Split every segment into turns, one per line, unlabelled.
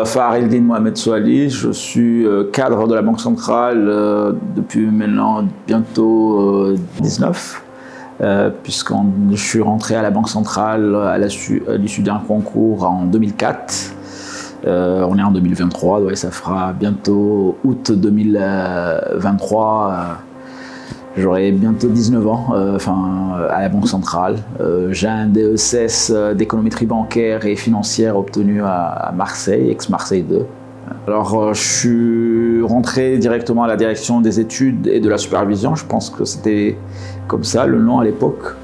Fahar Eldin Mohamed Soali, je suis cadre de la Banque centrale depuis maintenant bientôt 19, puisque je suis rentré à la Banque centrale à l'issue d'un concours en 2004. On est en 2023, ouais, ça fera bientôt août 2023. J'aurai bientôt 19 ans à la Banque centrale. J'ai un DESS d'économétrie bancaire et financière obtenu à Marseille, ex-Marseille 2. Alors, je suis rentré directement à la direction des études et de la supervision. Je pense que c'était comme ça le nom à l'époque.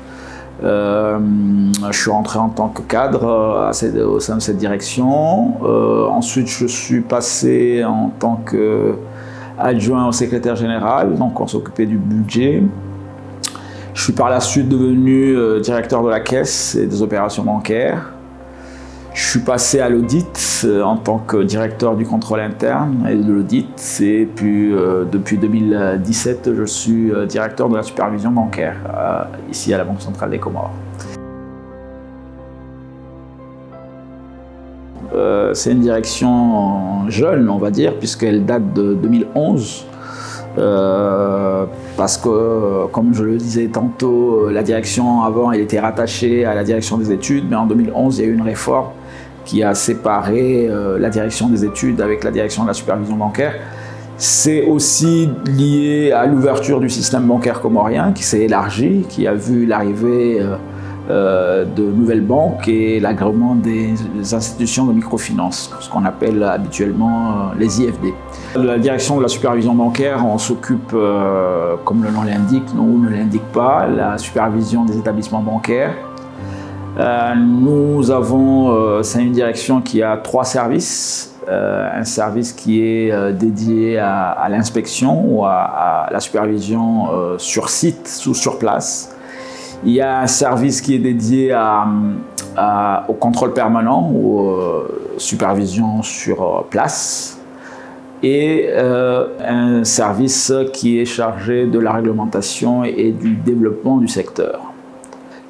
Je suis rentré en tant que cadre au sein de cette direction. Ensuite, je suis passé en tant qu'adjoint au secrétaire général, donc on s'occupait du budget. Je suis par la suite devenu directeur de la caisse et des opérations bancaires. Je suis passé à l'audit en tant que directeur du contrôle interne et de l'audit. Et puis depuis 2017, je suis directeur de la supervision bancaire ici à la Banque centrale des Comores. C'est une direction jeune, on va dire, puisqu'elle date de 2011. Parce que, comme je le disais tantôt, la direction avant, elle était rattachée à la direction des études, mais en 2011, il y a eu une réforme qui a séparé la direction des études avec la direction de la supervision bancaire. C'est aussi lié à l'ouverture du système bancaire comorien qui s'est élargi, qui a vu l'arrivée de nouvelles banques et l'agrément des institutions de microfinance, ce qu'on appelle habituellement les IFD. La direction de la supervision bancaire, on s'occupe, comme le nom l'indique ou ne l'indique pas, la supervision des établissements bancaires. C'est une direction qui a 3 services. Un service qui est dédié à l'inspection ou à la supervision sur site ou sur place. Il y a un service qui est dédié au contrôle permanent ou supervision sur place. Et un service qui est chargé de la réglementation et du développement du secteur.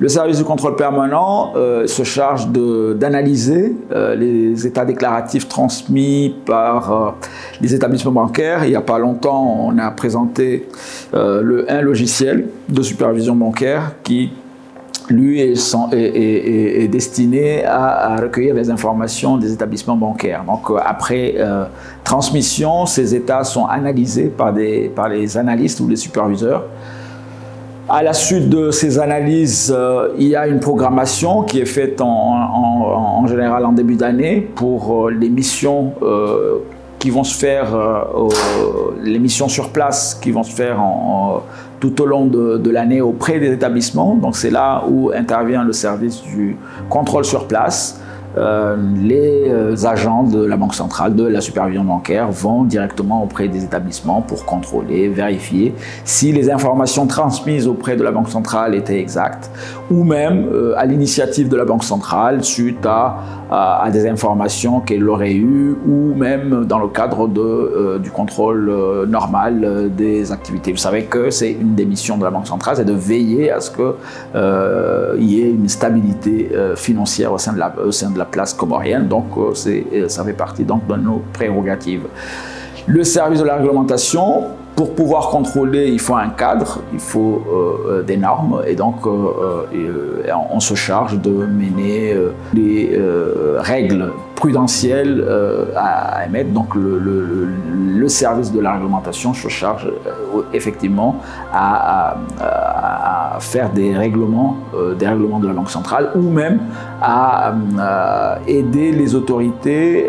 Le service du contrôle permanent se charge d'analyser les états déclaratifs transmis par les établissements bancaires. Il n'y a pas longtemps, on a présenté un logiciel de supervision bancaire qui, lui, est destiné à recueillir les informations des établissements bancaires. Donc, après transmission, ces états sont analysés par les analystes ou les superviseurs. À la suite de ces analyses, il y a une programmation qui est faite en général en début d'année pour les missions qui vont se faire, les missions sur place qui vont se faire tout au long de l'année auprès des établissements. Donc c'est là où intervient le service du contrôle sur place. Les agents de la Banque centrale, de la supervision bancaire vont directement auprès des établissements pour contrôler, vérifier si les informations transmises auprès de la Banque centrale étaient exactes ou même à l'initiative de la Banque centrale suite à des informations qu'elle aurait eues ou même dans le cadre du contrôle normal des activités. Vous savez que c'est une des missions de la Banque centrale, c'est de veiller à ce qu'il y ait une stabilité financière au sein de la place comorienne, donc ça fait partie donc de nos prérogatives. Le service de la réglementation, pour pouvoir contrôler, il faut un cadre, il faut des normes, et donc on se charge de mener les règles prudentielles à émettre. Donc le service de la réglementation se charge effectivement à faire des règlements de la Banque centrale ou même à aider les autorités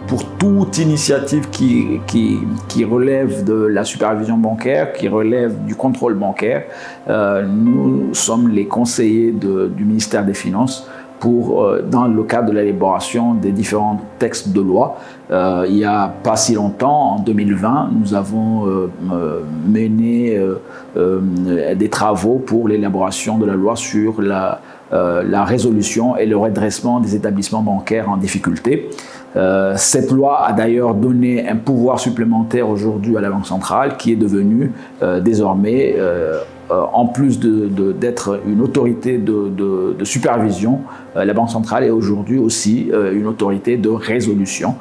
pour toute initiative qui relève de la supervision bancaire, qui relève du contrôle bancaire. Nous sommes les conseillers du ministère des Finances dans le cadre de l'élaboration des différents textes de loi. Il n'y a pas si longtemps, en 2020, nous avons mené des travaux pour l'élaboration de la loi sur la résolution et le redressement des établissements bancaires en difficulté. Cette loi a d'ailleurs donné un pouvoir supplémentaire aujourd'hui à la Banque centrale qui est devenue désormais, en plus d'être une autorité de supervision, la Banque centrale est aujourd'hui aussi une autorité de résolution.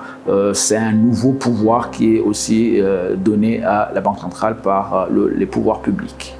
C'est un nouveau pouvoir qui est aussi donné à la Banque centrale par les pouvoirs publics.